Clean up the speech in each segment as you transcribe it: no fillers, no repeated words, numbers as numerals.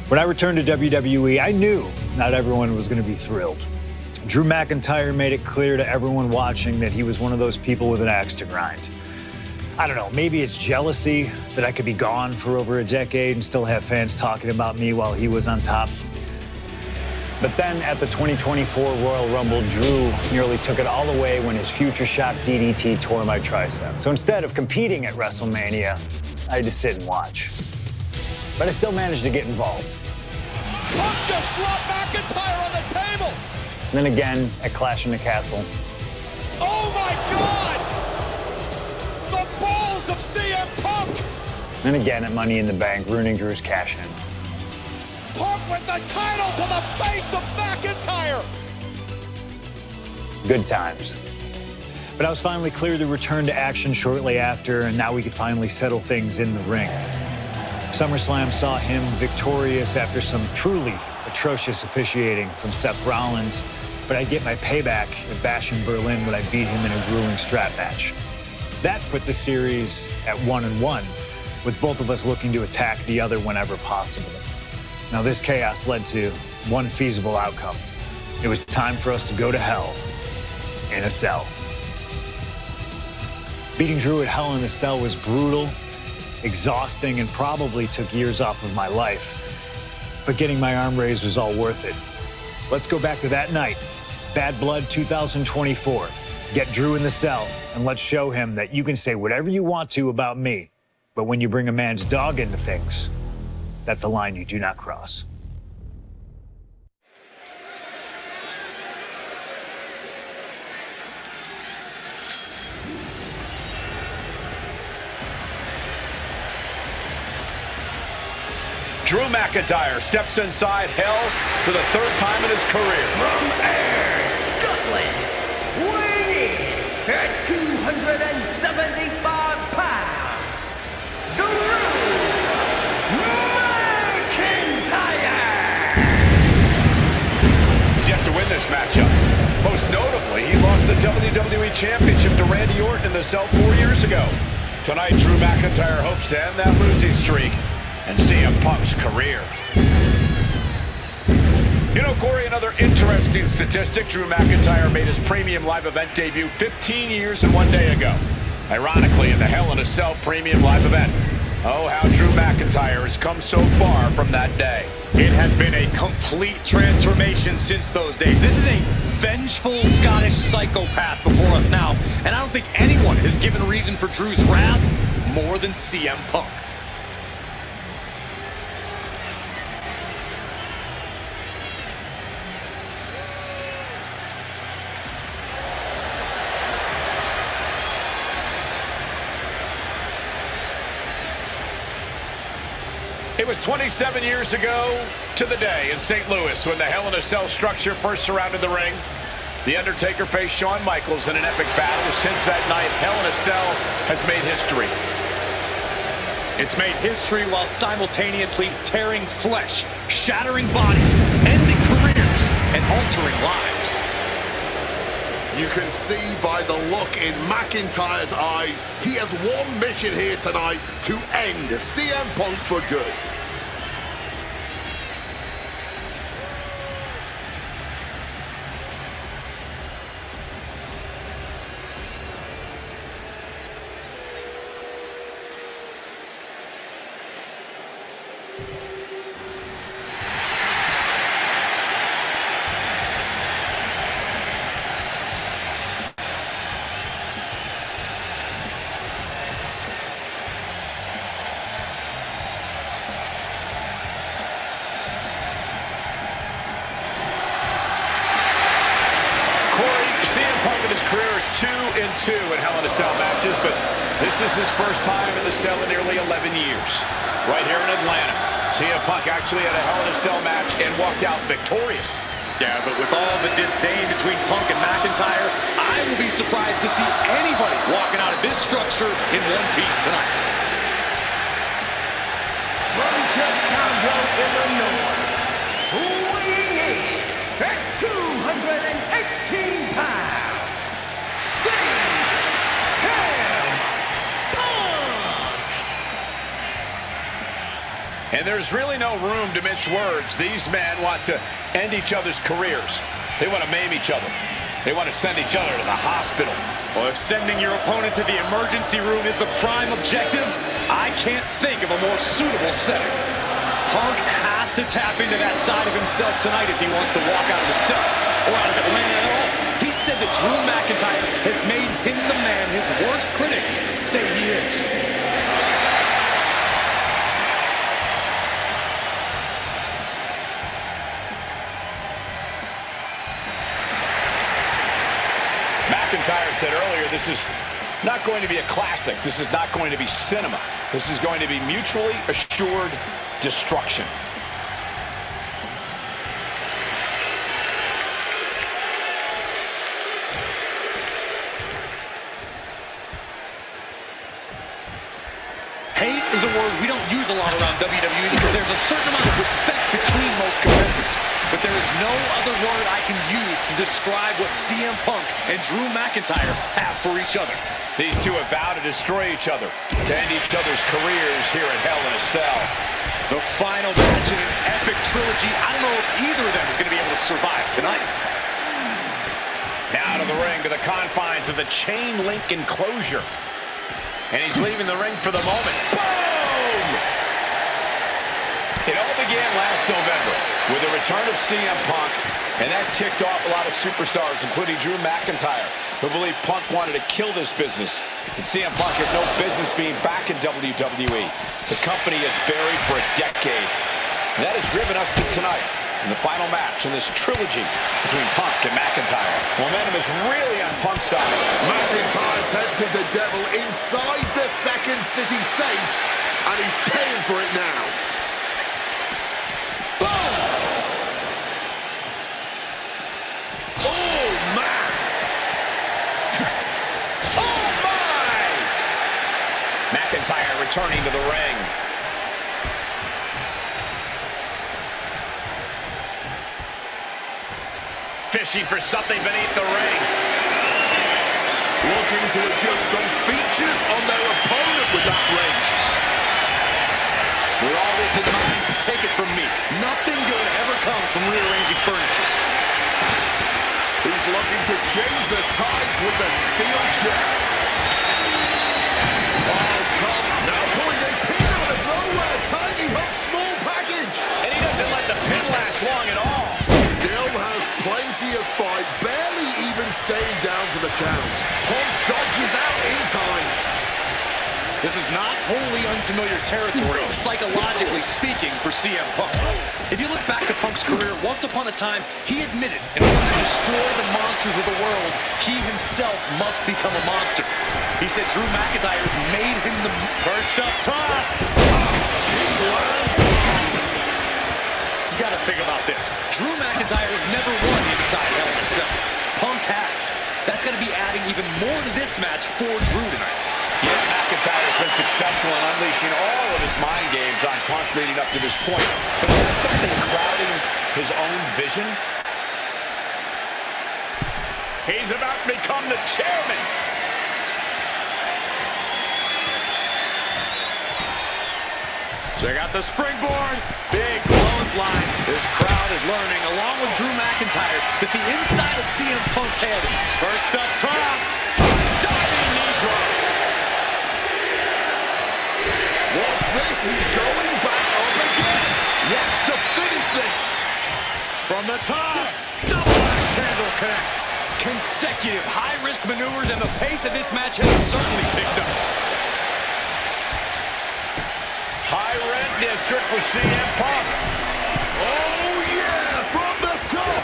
When I returned to WWE, I knew not everyone was going to be thrilled. Drew McIntyre made it clear to everyone watching that he was one of those people with an axe to grind. I don't know, maybe it's jealousy that I could be gone for over a decade and still have fans talking about me while he was on top. But then at the 2024 Royal Rumble, Drew nearly took it all away when his future shock DDT tore my tricep. So instead of competing at WrestleMania, I had to sit and watch. But I still managed to get involved. Punk just dropped McIntyre on the table! And then again at Clash in the Castle. Oh my God! The balls of CM Punk! And again at Money in the Bank, ruining Drew's cash-in. Punk with the title to the face of McIntyre! Good times. But I was finally cleared to return to action shortly after, and now we could finally settle things in the ring. SummerSlam saw him victorious after some truly atrocious officiating from Seth Rollins, but I'd get my payback at Bash in Berlin when I beat him in a grueling strap match. That put the series at 1-1, with both of us looking to attack the other whenever possible. Now this chaos led to one feasible outcome. It was time for us to go to hell in a cell. Beating Drew at Hell in a Cell was brutal, exhausting, and probably took years off of my life. But getting my arm raised was all worth it. Let's go back to that night, Bad Blood 2024. Get Drew in the cell, and let's show him that you can say whatever you want to about me, but when you bring a man's dog into things, that's a line you do not cross. Drew McIntyre steps inside Hell for the third time in his career. From Ayr, Scotland, weighing in at 275 pounds, Drew McIntyre! He's yet to win this matchup. Most notably, he lost the WWE Championship to Randy Orton in the cell 4 years ago. Tonight, Drew McIntyre hopes to end that losing streak and CM Punk's career. You know, Corey, another interesting statistic. Drew McIntyre made his premium live event debut 15 years and 1 day ago. Ironically, in the Hell in a Cell premium live event. Oh, how Drew McIntyre has come so far from that day. It has been a complete transformation since those days. This is a vengeful Scottish psychopath before us now, and I don't think anyone has given reason for Drew's wrath more than CM Punk. It was 27 years ago to the day in St. Louis when the Hell in a Cell structure first surrounded the ring. The Undertaker faced Shawn Michaels in an epic battle. Since that night, Hell in a Cell has made history. It's made history while simultaneously tearing flesh, shattering bodies, ending careers, and altering lives. You can see by the look in McIntyre's eyes, he has one mission here tonight: to end CM Punk for good. Career is 2-2 in Hell in a Cell matches, but this is his first time in the cell in nearly 11 years. Right here in Atlanta, CM Punk actually had a Hell in a Cell match and walked out victorious. Yeah, but with all the disdain between Punk and McIntyre, I will be surprised to see anybody walking out of this structure in one piece tonight. From Chicago, Illinois, weighing in at 218 pounds. And And there's really no room to mince words. These men want to end each other's careers. They want to maim each other. They want to send each other to the hospital. Well, if sending your opponent to the emergency room is the prime objective, I can't think of a more suitable setting. Punk has to tap into that side of himself tonight if he wants to walk out of the cell, or out of Atlanta at all. He said that Drew McIntyre has made him the man his worst critics say he is. McIntyre said earlier, this is not going to be a classic. This is not going to be cinema. This is going to be mutually assured destruction. Hate is a word we don't use a lot around WWE because there's a certain amount of respect between most competitors. But there is no other word I can use to describe what CM Punk and Drew McIntyre have for each other. These two have vowed to destroy each other, to end each other's careers here at Hell in a Cell. The final match in an epic trilogy. I don't know if either of them is going to be able to survive tonight. Now to the ring, to the confines of the chain link enclosure. And he's leaving the ring for the moment. Boom! It all began last November with the return of CM Punk, and that ticked off a lot of superstars, including Drew McIntyre, who believed Punk wanted to kill this business. And CM Punk had no business being back in WWE. The company had buried for a decade. And that has driven us to tonight, in the final match in this trilogy between Punk and McIntyre. Momentum is really on Punk's side. McIntyre tempted the devil inside the Second City Saint, and he's paying for it now. McIntyre returning to the ring. Fishing for something beneath the ring. Looking to adjust some features on their opponent with that wrench. With all this in mind, take it from me. Nothing good ever comes from rearranging furniture. He's looking to change the tides with the steel chair. Tiny hook, small package. And he doesn't let the pin last long at all. Still has plenty of fight, barely even staying down for the count. Punk dodges out in time. This is not wholly unfamiliar territory, psychologically speaking, for CM Punk. If you look back to Punk's career, once upon a time, he admitted in order to destroy the monsters of the world, he himself must become a monster. He said Drew McIntyre's made him the perched up top. You gotta think about this. Drew McIntyre has never won inside Hell in a Cell. Punk has. That's gonna be adding even more to this match for Drew tonight. Yeah, McIntyre has been successful in unleashing all of his mind games on Punk leading up to this point. But is that something clouding his own vision? He's about to become the chairman. Check out the springboard. Big clothesline. This crowd is learning, along with Drew McIntyre, that the inside of CM Punk's head, perched up top, diving knee drop. What's this? He's going back up again. Wants to finish this. From the top, double axe handle connects. Consecutive high-risk maneuvers, and the pace of this match has certainly picked up. High rent district for CM Punk. Oh, yeah, from the top.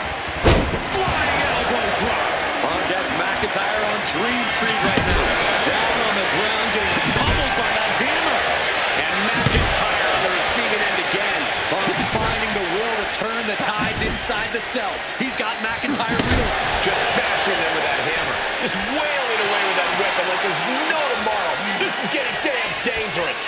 Flying elbow drop. Punk has McIntyre on Dream Street right now. Down on the ground, getting pummeled by that hammer. And McIntyre on the receiving end again. Punk finding the will to turn the tides inside the cell. He's got McIntyre reeling. Just bashing them with that hammer. Just wailing away with that weapon like there's no tomorrow. This is getting damn dangerous.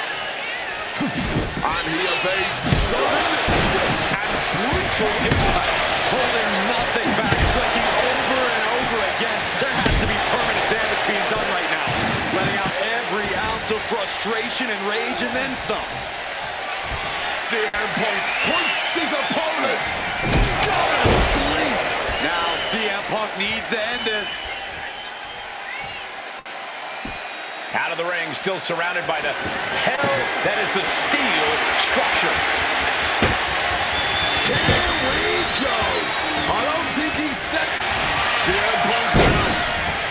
And he evades sudden, swift, and brutal impact. Holding nothing back, striking over and over again. There has to be permanent damage being done right now. Letting out every ounce of frustration and rage, and then some. CM Punk hoists his opponent. Gotta sleep. Now CM Punk needs to end this. Out of the ring, still surrounded by the hell that is the steel structure. Here we go. I don't think he's set. CM Punk now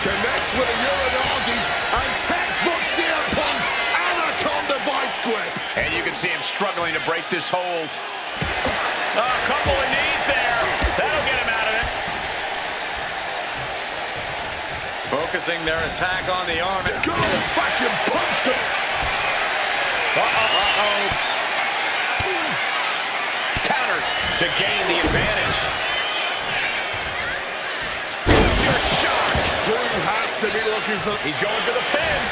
connects with a Uranagi and textbook CM Punk Anaconda vice grip. And you can see him struggling to break this hold. A couple of knees there. That'll get him out of it. Focusing their attack on the arm. Good old-fashioned punch to... Counters to gain the advantage. Future shock. Drew has to be looking for... He's going for the pin.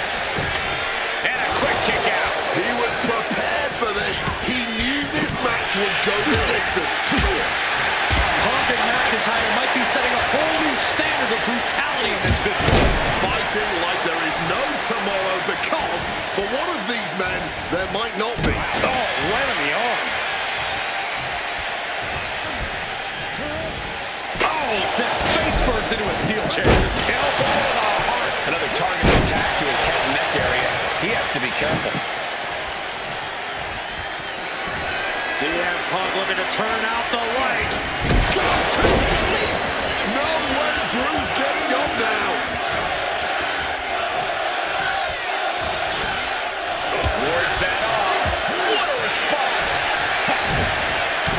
And a quick kick out. He was prepared for this. He knew this match would go the distance. Punk and McIntyre might be setting a whole new standard of brutality in this business. Fighting like there is no tomorrow because for one of these men, there might not be. Oh, right on the arm. Oh, sent face first into a steel chair. Elbow to the heart. Another targeted attack to his head and neck area. He has to be careful. CM Punk looking to turn out the lights. Go to sleep. No way Drew's getting up now. Wards that off. What a response.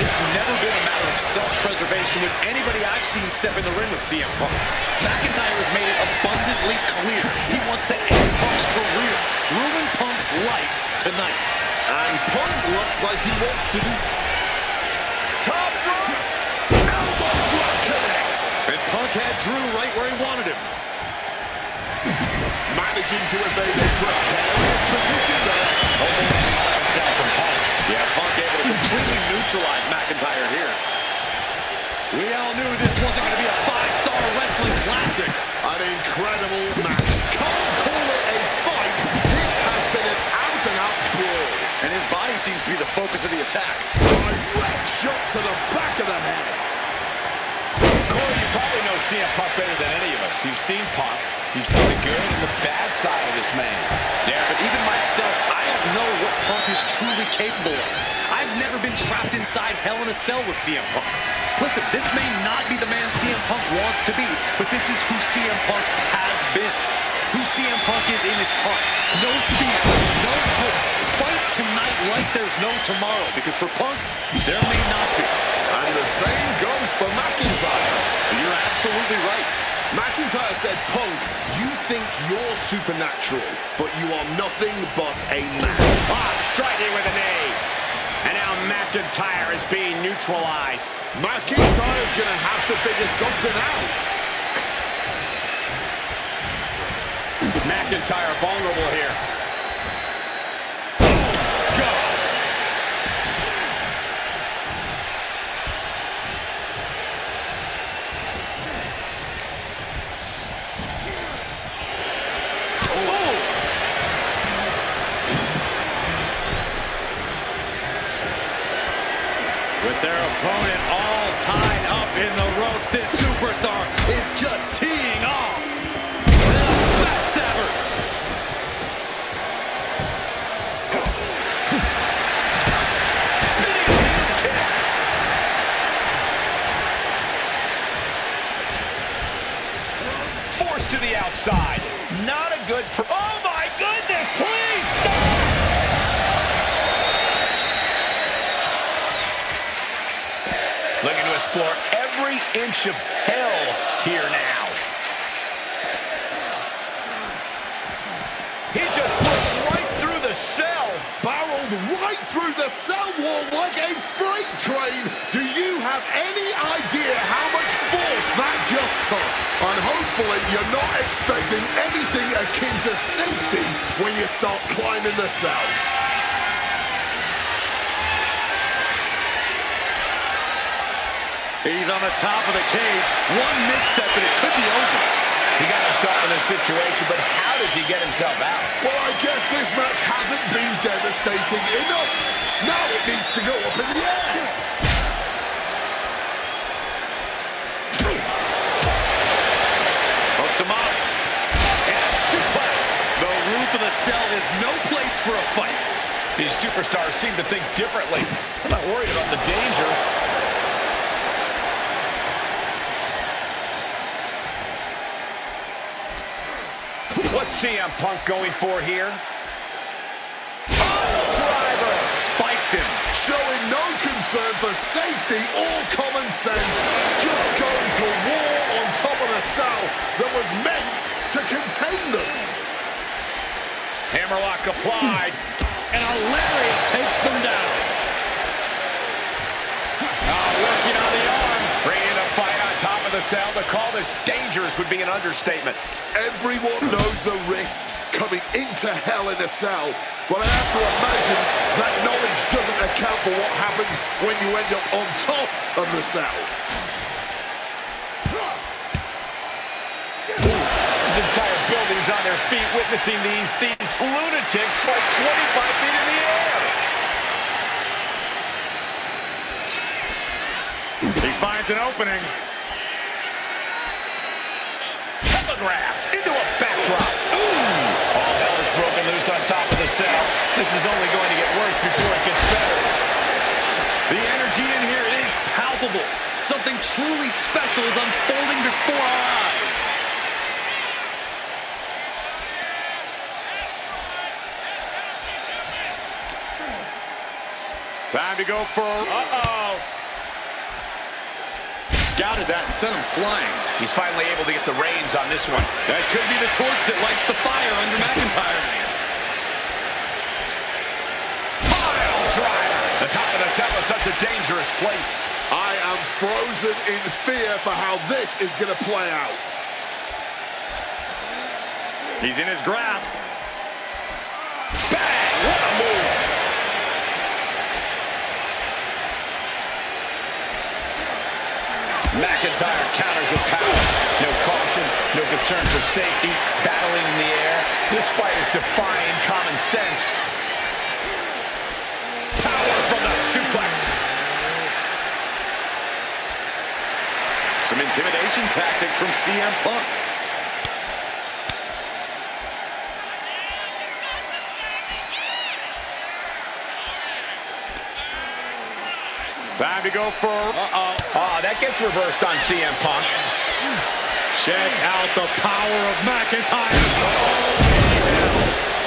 It's never been a matter of self-preservation with anybody I've seen step in the ring with CM Punk. McIntyre has made it abundantly clear he wants to end Punk's career, ruin Punk's life tonight. And Punk looks like he wants to do... Top rope. Elbow drop connects. And Punk had Drew right where he wanted him. Managing to evade a precarious position there. Yeah, Punk able to completely neutralize McIntyre here. We all knew this wasn't going to be a 5-star wrestling classic. An incredible match. Can't call it a fight. This has been an out-and-out brawl. And his body seems to be the focus of the attack. Direct shot to the back of the head. Corey, you probably know CM Punk better than any of us. You've seen Punk. You've seen the good and the bad side of this man. Yeah, but even myself, I don't know what Punk is truly capable of. I've never been trapped inside Hell in a Cell with CM Punk. Listen, this may not be the man CM Punk wants to be, but this is who CM Punk has been. Who CM Punk is in his heart. No fear, no hope. Fight tonight like there's no tomorrow, because for Punk, there may not be. And the same goes for McIntyre. You're absolutely right. McIntyre said, Punk, you think you're supernatural, but you are nothing but a man. Striking with a knee. And now McIntyre is being neutralized. McIntyre's going to have to figure something out. McIntyre vulnerable here. With their opponent all tied up in the ropes, this superstar is just teeing off. And a backstabber. Spinning heel kick. Forced to the outside. Not a good... Oh, my goodness! Please stop! Looking to explore every inch of hell here now. He just went right through the cell. Barreled right through the cell wall like a freight train. Do you have any idea how much force that just took? And hopefully you're not expecting anything akin to safety when you start climbing the cell. He's on the top of the cage. One misstep and it could be over. He got himself in this situation, but how did he get himself out? Well, I guess this match hasn't been devastating enough. Now it needs to go up in the air. Hooked him up. And suplex. The roof of the cell is no place for a fight. These superstars seem to think differently. I'm not worried about the danger. What's CM Punk going for here? Oh, driver! Spiked him. Showing no concern for safety or common sense. Just going to war on top of the cell that was meant to contain them. Hammerlock applied. And a lariat takes them down. Working on the arm. Bringing a fight on top of the cell. To call this dangerous would be an understatement. Everyone knows the risks coming into Hell in a Cell, but I have to imagine that knowledge doesn't account for what happens when you end up on top of the cell. This entire building's on their feet witnessing these lunatics fight 25 feet in the air. He finds an opening. Telegraphed into a backdrop. Ooh! All hell is broken loose on top of the cell. This is only going to get worse before it gets better. The energy in here is palpable. Something truly special is unfolding before our eyes. Time to go for... Uh-oh. Scouted that and sent him flying. He's finally able to get the reins on this one. That could be the torch that lights the fire under McIntyre. Pile driver. The top of the cell is such a dangerous place. I am frozen in fear for how this is going to play out. He's in his grasp. Bang! What a move! McIntyre counters with power. No caution, no concern for safety, battling in the air. This fight is defying common sense. Power from the suplex. Some intimidation tactics from CM Punk. Time to go for... Oh, that gets reversed on CM Punk. Check out the power of McIntyre.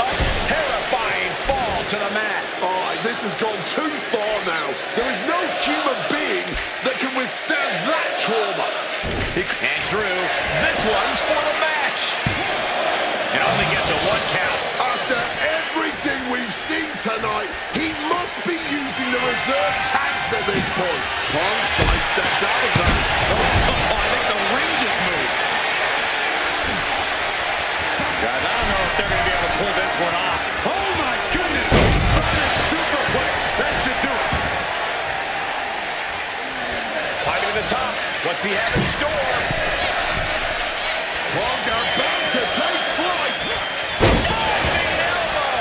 A terrifying fall to the mat. All right, this has gone too far now. There is no human being that can withstand that trauma. And Drew, this one's for the match. And only gets a 1 count. After everything we've seen tonight, he must be using the reserve tanks at this point. Punk sidesteps out of that. I think the ring just moved. Guys, I don't know if they're going to be able to pull this one off. Oh, my goodness. Running superplex. That should do it. Climbing to the top. What's he have in store? Punk about to take flight. Diving elbow.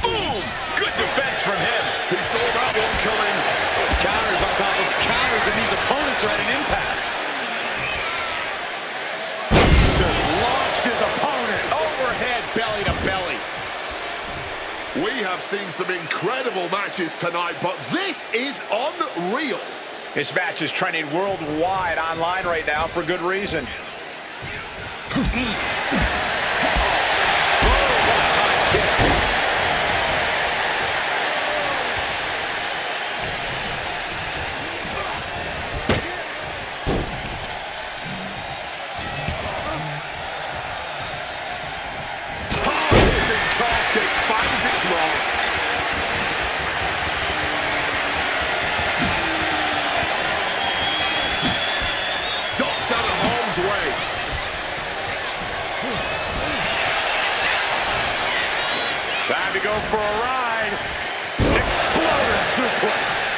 Boom! Good defense from him. He saw that one coming. Counters on top of counters, and these opponents are at an impasse. Just launched his opponent. Overhead, belly to belly. We have seen some incredible matches tonight, but this is unreal. This match is trending worldwide online right now for good reason. Finds its mark. Ducks out of harm's way. Time to go for a ride. Exploder suplex.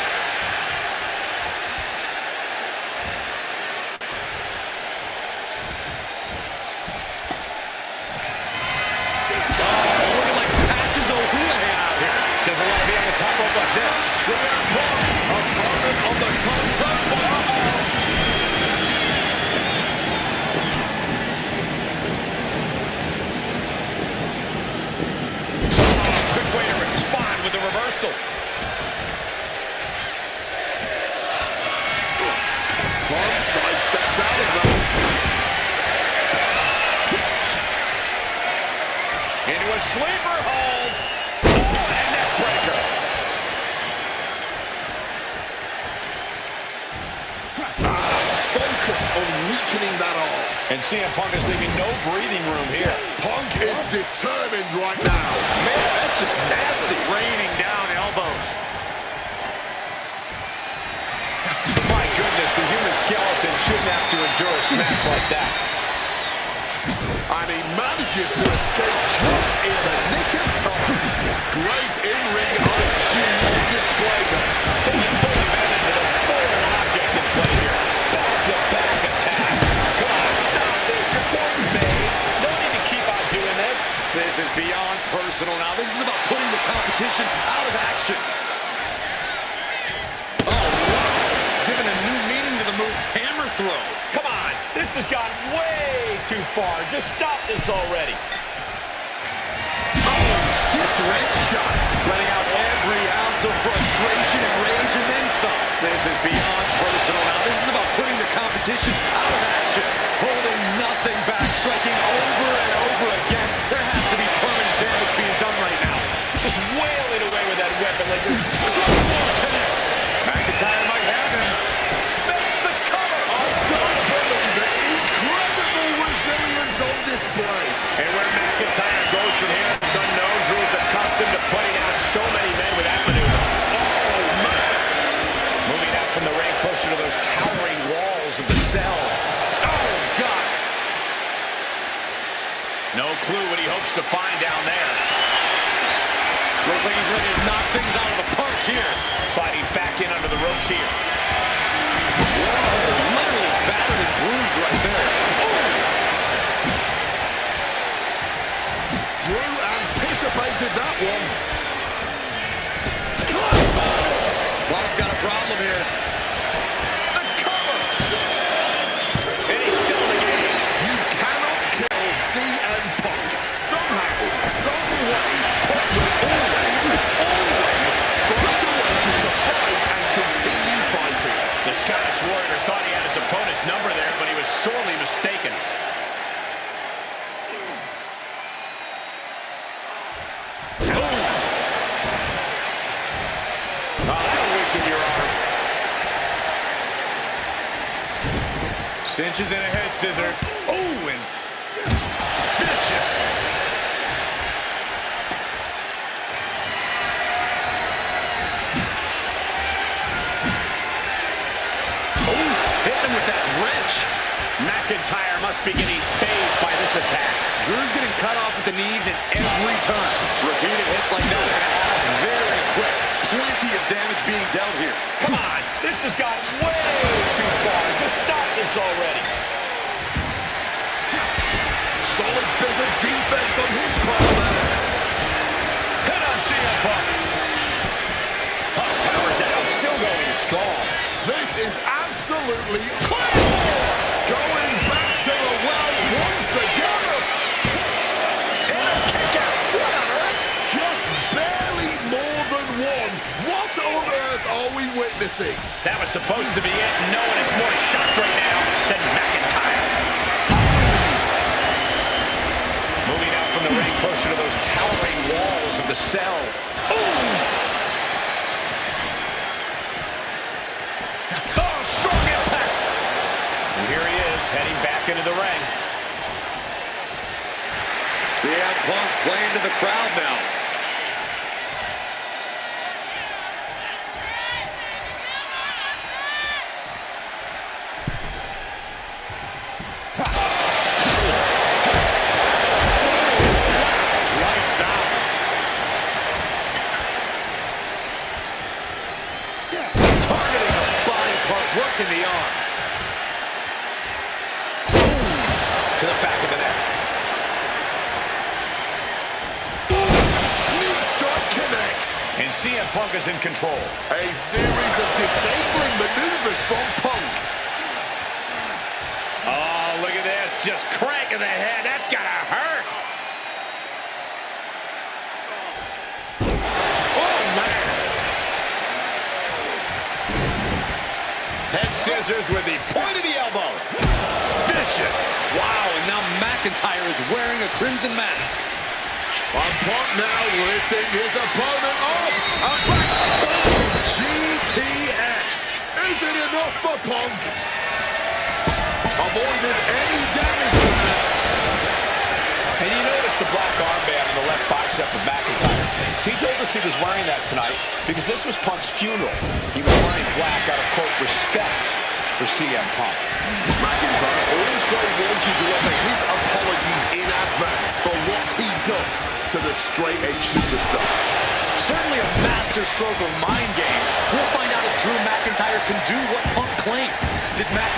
Doesn't want to be on the top rope like this. CM Punk, opponent on the top turnbuckle. Quick way to respond with the reversal. Punk sidesteps out of that. Into a sleeper hold. Focused on weakening that arm. And CM Punk is leaving no breathing room here. Punk is determined right now. Man, that's just nasty. Raining down elbows. My goodness, the human skeleton shouldn't have to endure a smash like that. And he manages to escape just in the nick of time. Great in-ring IQ on display there. Taking full advantage of the foreign object in play here. Back-to-back attacks. Come on, stop this. Your point's made. No need to keep on doing this. This is beyond personal now. This is about putting the competition out of action. Oh, wow. Giving a new meaning to the move, hammer throw. Come on, this has gone way too far. Just stop this already. Oh, stiff red shot. Letting out every ounce of frustration and rage and then some. This is beyond personal now. This is about putting the competition out of action. Holding nothing back, striking over and over again. There has to be permanent damage being done right now. Just wailing away with that weapon like this. McIntyre might have him. Makes the cover. I don't believe it. Incredible resilience on display. And where McIntyre goes from here is unknown. Drew is accustomed to putting out so many men with that maneuver. Oh, man. Moving out from the ring closer to those towering walls of the cell. Oh, God. No clue what he hopes to find down there. Looks like he's ready to knock things out of the park here. Sliding back in under the ropes here. Whoa, literally battered and bruised right there. Drew anticipated that one. Punk's got a problem here. The cover. And he's still in the game. You cannot kill CM Punk. Somehow, some way, Punk will always find a way to survive and continue fighting. The Scottish Warrior thought he had his opponent's number there, but he was sorely mistaken. Cinches in a head scissors. Oh, and vicious. Oh, hitting him with that wrench. McIntyre must be getting phased by this attack. Drew's getting cut off at the knees at every turn. Repeated hits like that are going to add up very quick. Plenty of damage being dealt here. Come on, this has gone way too far. Just stop this already. Solid bit of defense on his part there. Hit on CM Punk. Punk powers out, still going strong. This is absolutely going back to the well once again. In a kick out. What on earth? Just barely more than one. What on earth are we witnessing? That was supposed to be it. No one is more shocked right now than McIntyre. Moving out from the ring closer to those towering walls of the cell. Ooh! Oh, strong impact! And here he is, heading back into the ring. CM Punk playing to the crowd now. Targeting a body part, working the arm. Boom! To the back of the neck. Knee strike connects. And CM Punk is in control. A series of disabling maneuvers from Punk. Oh, look at this. Just cranking the head. That's gotta hurt. Oh, man. Head scissors with the point of the elbow. Vicious. Wow, and now McIntyre is wearing a crimson mask. And Punk now lifting his opponent up. And back. GTS. Is it enough for Punk? Avoided any damage. And you notice the black armband on the left bicep of McIntyre. He told us he was wearing that tonight because this was Punk's funeral. He was wearing black out of, quote, respect for CM Punk. McIntyre also wanted to offer his apologies in advance for what he does to the straight-edge superstar. Certainly a master stroke of mind games. We'll find out if Drew McIntyre can do what Punk claimed. Did Mac...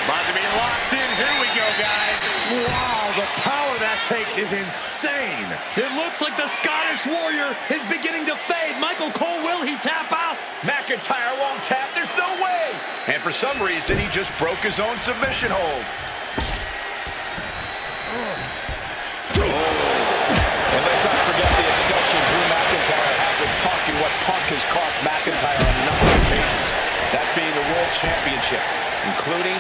About to be locked in. Here we go, guys. Wow, the power that takes is insane. It looks like the Scottish Warrior is beginning to fade. Michael Cole, will he tap out? McIntyre won't tap. There's no way. And for some reason, he just broke his own submission hold. And let's not forget the obsession Drew McIntyre had with Punk and what Punk has cost McIntyre on a number of occasions. That being the World Championship, including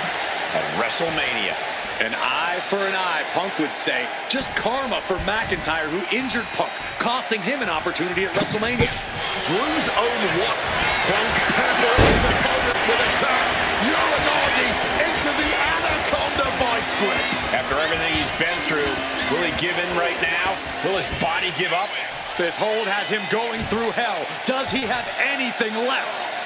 at WrestleMania. An eye for an eye, Punk would say. Just karma for McIntyre, who injured Punk, costing him an opportunity at WrestleMania. Drew's own what? Punk peppering his opponent with attacks. Uranagi into the Anaconda vice grip. After everything he's been through, will he give in right now? Will his body give up? This hold has him going through hell. Does he have anything left?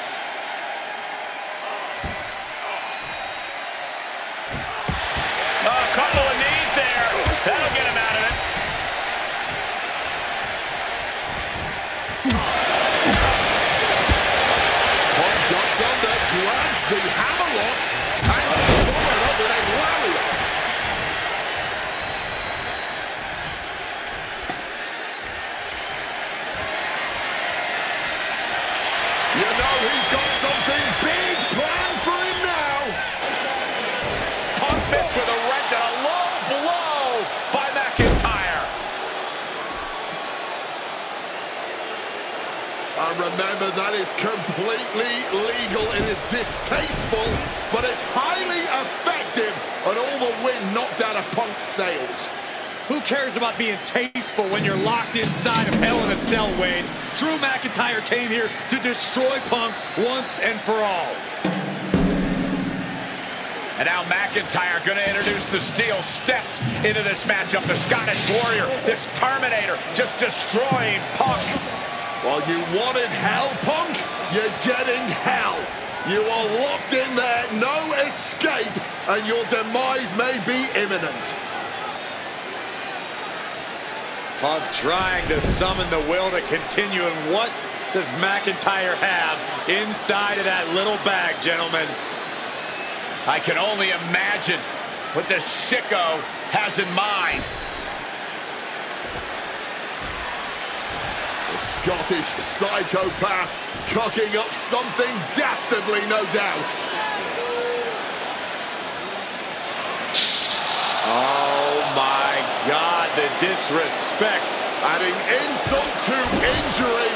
A couple of knees there. That'll get him out of it. Punk ducks under, grabs the hammerlock, and followed up with a lariat. You know he's got something big planned for him now. Punk missed with a wrench and a low blow by McIntyre. And remember, that is completely legal. It is distasteful, but it's highly effective, and all the wind knocked out of Punk's sails. Who cares about being tasteful when you're locked inside of Hell in a Cell, Wade? Drew McIntyre came here to destroy Punk once and for all. And now McIntyre going to introduce the steel steps into this matchup. The Scottish Warrior, this Terminator, just destroying Punk. Well, you wanted hell, Punk? You're getting hell. You are locked in there, no escape, and your demise may be imminent. Punk trying to summon the will to continue, and what does McIntyre have inside of that little bag, gentlemen? I can only imagine what this sicko has in mind. The Scottish psychopath cooking up something dastardly, no doubt. Oh my God, the disrespect. Adding insult to injury.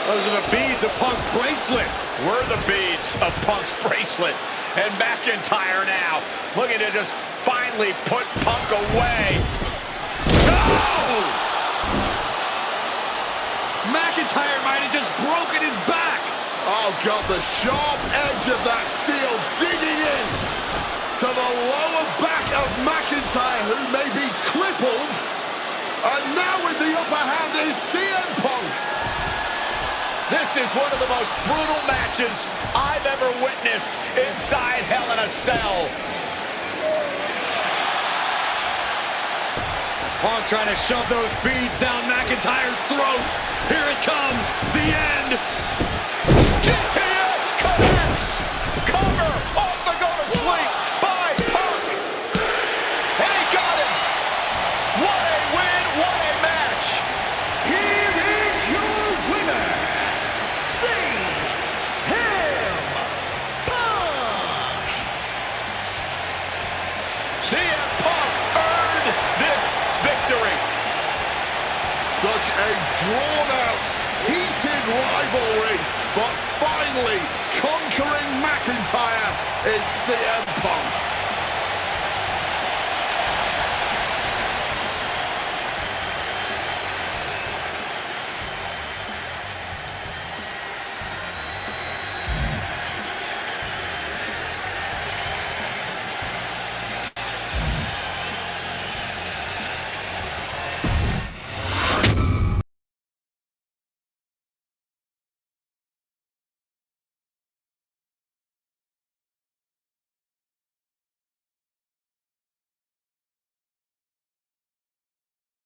Those are the beads of Punk's bracelet. We're the beads of Punk's bracelet. And McIntyre now looking to just finally put Punk away. No! McIntyre might have just broken his back. Oh, God, the sharp edge of that steel digging in to the lower back of McIntyre, who may be crippled. And now with the upper hand is CM Punk. This is one of the most brutal matches I've ever witnessed inside Hell in a Cell. Punk trying to shove those beads down McIntyre's throat. Here it comes, the end drawn-out, heated rivalry, but finally conquering McIntyre is CM Punk.